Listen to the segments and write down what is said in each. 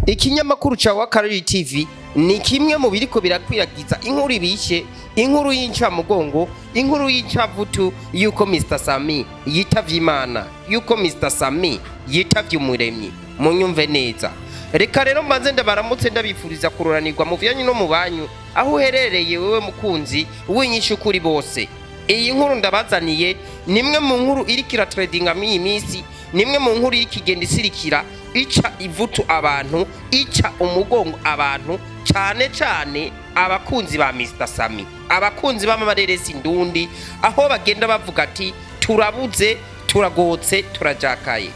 Ikinyamakuru ca Kuri TV ni kimwe mu biriko birakwiragiza inkuru ibishe, inkuru y'incamugongo, inkuru y'incavutu yuko Mr Sammy yitavye Imana, yuko Mr Sammy yitavye umuremyi. Munyumve neza. Reka rero mbanze ndabaramutse ndabifuriza kuroranirwa mu vyanyu no mu banyu aho uherereye wewe mukunzi w'inyishu kuri bose. Iyi nkuru ndabazaniye nimwe mu nkuru irikira trading ami imisi, nimwe mu nkuru irikigenda isirikira ica ivutu abantu, ica umugongo abantu, cane abakunzi ba Mr Sammy, abakunzi b'amareresi ndundi, aho bagenda bavuga ati turabuze, turagotse, turajakaye.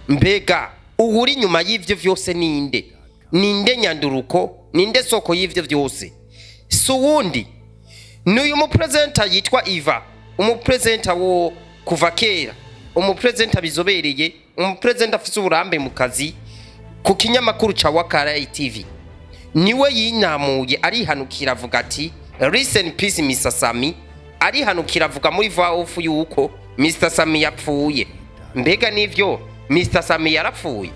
Mbega uhuri nyuma y'ivyo vyose ninde? Ninde nyanduruko? Ninde soko y'ivyo vyose? Suwundi n'uyu mupresenta yitwa Iva, umupresenta wo kuva kera, umupresenta bizobereye, umupresenta afise uburambe mu kazi ku kinyamakuru ca Kuri TV. Niwe yinamuye arihanukira avuga ati listen in peace Mr Sammy, arihanukira avuga muri voix off yuko Mr Sammy yapfuye. Mbega nivyo Mr Sammy yarapfuye?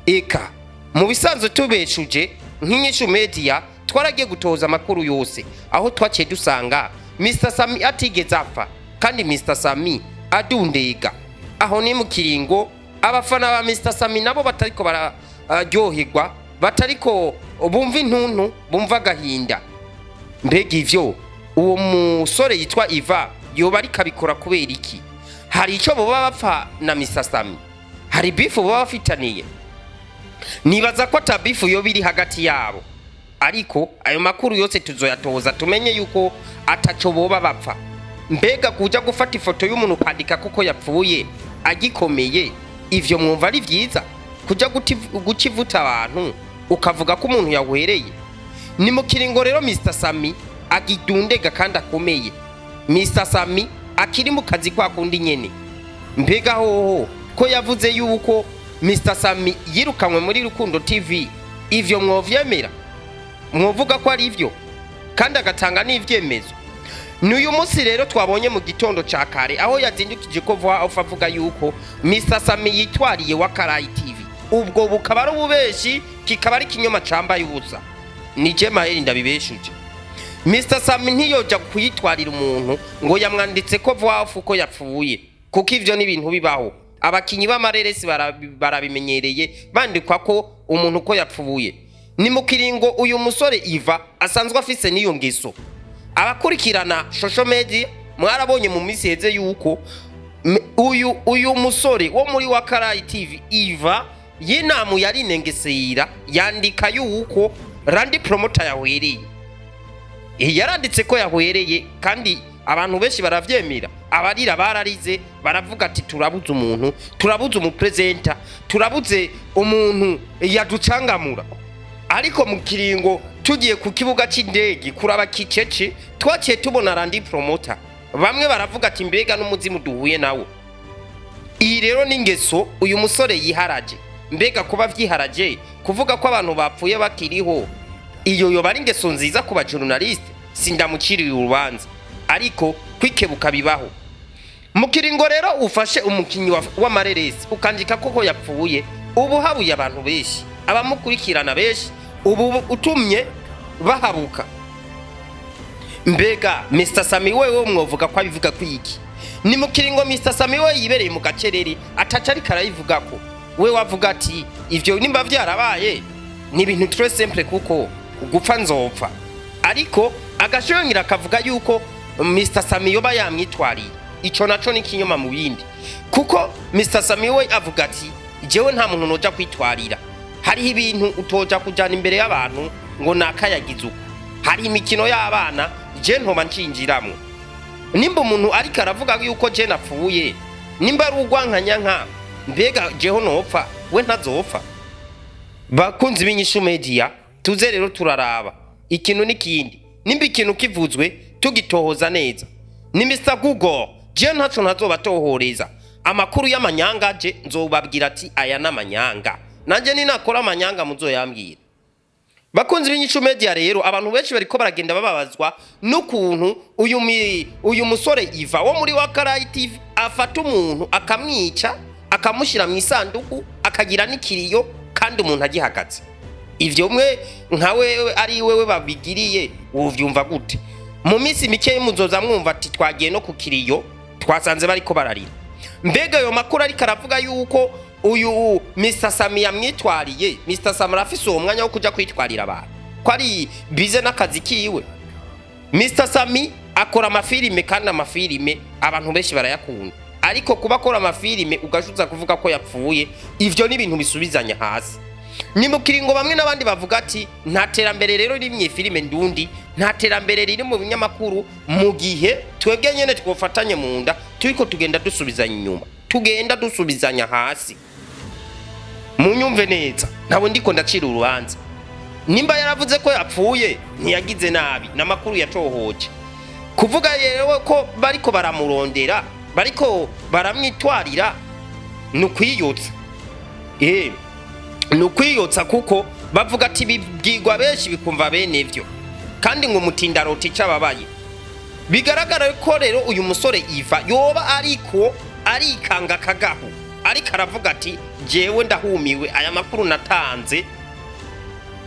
Eka mu bisanzwe tubeshuje nk'inyishu media twaragiye gutoza amakuru yose, aho twaciye dusanga Mr Sammy atigeze apfa kandi Mr Sammy adundega. Aho ni mu kiringo abafana ba Mr Sammy nabo batariko bararyoherwa, batariko bumva intuntu, bumva agahinda. Mbega ivyo uwo musore yitwa Iva yoba ari kabikora kubera iki? Hari ico boba bapfa na Mr Sammy? Hari bifu boba bafitaniye? Nibaza ko atabifu yo biri hagati yabo, ariko ayo makuru yose tuzoyatoza tumenye yuko ataco boba bapfa. Mbega kuja gufata ifoto y'umuntu ukandika kuko yapfuye agikomeye, ivyo mwumva ari vyiza? Kuja gucivuta abantu ukavuga ko umuntu yahwereye? Ni mu kiringo rero Mr Sammy agidundega kandi akomeye, Mr Sammy akiri mu kazi kwa kundi nyene. Mbega hoho ko yavuze yuko Mr Sammy yirukanwe muri Rukundo TV, ivyo mwovyemera? Mwovuga ko ari ivyo kandi agatanga n'ivyemezo? N'uyu munsi rero twabonye mu gitondo ca kare aho yazindukije ko voix off avuga yuko Mr Sammy yitwariye Kuri TV. Ubwo bukaba ari ububeshi, kikaba ari kinyoma cambaye ubusa. Nije maheri ndabibeshuje. Mr Sammy ntiyoja kuyitwarira umuntu ngo yamwanditse ko voix off ko yapfuye, kuko ivyo ni ibintu bibaho. Abakinyi b'amareresi barabimenyereye bandikwa ko umuntu ko yapfuye. Ni mu kiringo uyu musore Iva asanzwe afise niyo ngeso. Abakurikirana social media mwarabonye mu misi heze yuko uyu musore wo muri Kuri TV Iva yinamu yari nengesera yandika yuko randi promoter yahwereye. Yaranditse ko yahwereye kandi abantu benshi baravyemera. Abarira bararize baravuga ati turabuze umuntu, turabuze umupresenta, turabuze umuntu yaducangamura. Ariko mu kiringo tugiye ku kibuga c'indege kuraba kicece twaciye tubona randi promoter, bamwe baravuga ati mbega n'umuzimu duhuye nawo. Iyi rero ningeso uyu musore yiharaje. Mbega kuba vyiharaje kuvuga ko abantu bapfuye bakiriho, iyo yoba ari ingeso nziza ku bajournaliste? Sindamuciriye urubanza, ariko kwikebuka bibaho. Mu kiringo rero ufashe umukinyi w'amareresi ukandika koko yapfuye, ubu habuye abantu benshi, abamukurikirana benshi, ubu utumye bahabuka. Mbega Mr Sammy wewe mwovuga ko abivuga kwiki? Ni mu kiringo Mr Sammy we yibereye mu gacereri ataca ari karayivuga ko we wavuga ati ivyo nimba vyarabaye ni ibintu très simple kuko gupfa nzopfa. Ariko agashongira akavuga yuko Mr Sammy yoba yamwitwariye. Ico naco ni kinyoma mu bindi, kuko Mr Sammy we avuga ati jewe nta muntu noja kwitwarira. Hari ibintu utoja kujana imbere y'abantu ngo nakayagize uko. Hari imikino y'abana je ntoba nshinjiramwe. Nimba umuntu ariko aravuga yuko je napfuye, nimba ari ugwankanyanka, mbega jeho nopfa we ntazopfa? Bakunzi b'inyishu media tuze rero turaraba ikintu n'ikindi. Nimba ikintu kivuzwe tugitohoza neza. Ni Mr Google je ntaco ntazobatohoreza. Amakuru y'amanyanga je nzobabwira ati aya n'amanyanga, nanje ninakora amanyanga muzoyambwira. Bakunzi b'inyishu media rero abantu benshi bariko baragenda bababazwa n'ukuntu uyu musore Iva wo muri Kuri TV afata umuntu akamwica, akamushira mu isanduku, akagira n'ikiriyo kandi umuntu agihagaze. ivyo mwe nka wewe ari wewe babigiriye wovyumva gute? Mu minsi mike muzoza mwumva ati twagiye no kukiriyo twasanze bariko bararira. Mbega yo makuru ari karavuga yuko uyu Mr Sammy yamwitwariye. Mr Sammy arafise uwo mwanya wo kuja kwitwarira abantu ko ari bize n'akazi kiwe. Mr Sammy akora amafilime kandi amafilime abantu benshi barayakunda, ariko kuba akora amafilime ugashuza kuvuga ko yapfuye, ivyo ni ibintu bisubizanya hasi. Nimukiri ngo bamwe n'abandi bavuga ati nta terambere rero riri mu filime ndundi, nta terambere riri mu binyamakuru, mu gihe twebwe nyene twofatanye mu nda turiko tugenda dusubizanya inyuma, tugenda dusubizanya hasi. Munyumve neza, ntabwo ndiko ndacira urubanza. Nimba yaravuze ko yapfuye ntiyagize nabi, namakuru yacohoje. Kuvuga yewe ko bariko baramurondera, bariko baramwitwarira, nukwiyotsa. Nukwiyotsa kuko bavuga ati bibwirwa benshi bikumva bene ivyo, kandi ngo mutindaroti cababaye. Bigaragara ko rero uyu musore Iva yoba ariko arikanga kagaho, ariko aravuga ati jewe ndahumiwe, aya makuru natanze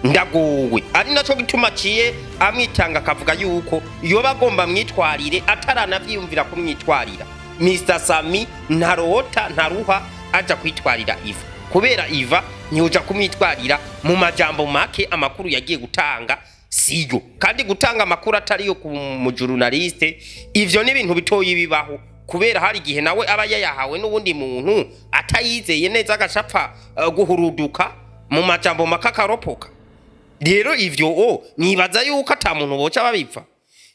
ndagowe. Ari naco gituma ciye amwitanga akavuga yuko yoba agomba mwitwarire ataranavyiyumvira kumwitwarira. Mr Sammy ntarota ntaruha aja kwitwarira Iva, kubera Iva nyoja kumwitwarira mu majambo make amakuru yagiye gutanga siyo, kandi gutanga amakuru atari yo ku mujurnaliste ivyo ni ibintu bitoyi bibaho, kubera hari gihe nawe aba yayahawe n'ubundi muntu atayizeye neza agashapfa guhuruduka mu majambo makakaropoka. Rero ivyo nibaza yuko ata muntu boca babipfa.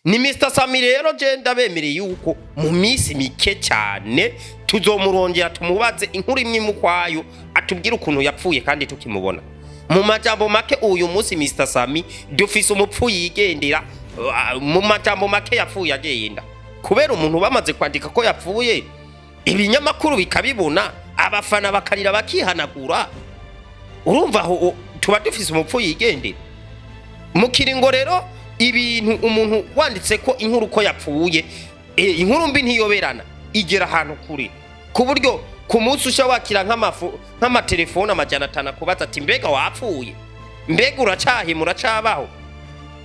Ni Mr Sammy rero je ndabemereye yuko mu minsi mike cyane tuzomurongera tumubaze inkuru imwe mukwayo atubwira ukuntu yapfuye kandi tukimubona. Mu majambo make uyu munsi Mr Sammy dufise umupfu yigendera, mu majambo make yapfuye agenda, kubera umuntu bamaze kwandika ko yapfuye ibinyamakuru bikabibona, abafana bakarira bakihanagura. Urumva aho tuba dufise umupfu yigendera. Mukiringo rero ibintu umuntu wanditse ko inkuru ko yapfuye, inkuru mbi ntiyoberana igera ahantu kure, ku buryo ku munsi usha wakira nk'amatelefone amajana 5 kubaza ati mbega wapfuye, mbega uracahe muracabaho.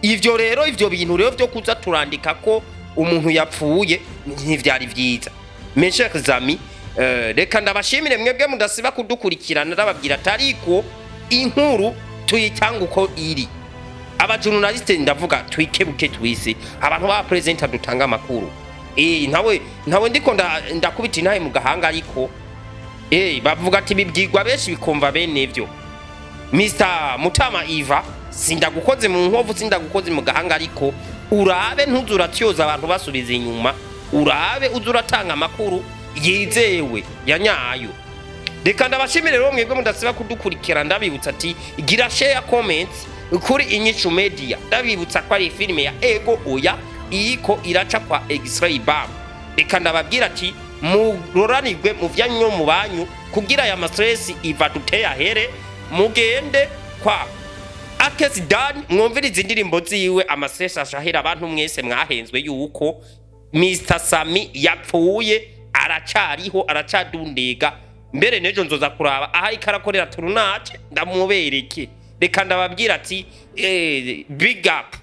Ivyo rero ivyo bintu rero byo kuza turandika ko umuntu yapfuye ntivyari vyiza. Mes chers amis, reka ndabashimire mwebwe mudasiba kudukurikirana, ndababwira tariko inkuru tuyitanga uko iri. Abajurnaliste ndavuga twikebuke twise, abantu ba presenter dutanga amakuru. Ntawe ndiko ndakubita intahe mu gahanga, ariko bavuga ati bibwirwa benshi bikumva bene ivyo. Mr Mutama Iva sindagukoze mu nkovu, sindagukoze mu gahanga, ariko urabe ntuzuratyoza abantu basubiza inyuma, urabe uzuratanga amakuru yizewe yanyayo. Reka ndabashimire rero mwebwe mudasiba kudukurikira, ndabibutsa ati gira share comments kuri INYISHU Media. Ndabibutsa ko ari filime ya Ego Oya iyiko iraca kwa X-Ray Bam. Reka ndababwira ati muroranirwe mu vyanyu mu banyu kugira ya stress Iva duteye ahere, mugende kwa Akesi Dan mwumviriza indirimbo ziwe amastress ashahira abantu mwese mwahenzwe yuko Mr Sammy yapfuye, aracariho aracadundega. Mbere nejo nzoza kuraba aha ikarakorera turunace ndamubereke. Reka ndababwira ati big up.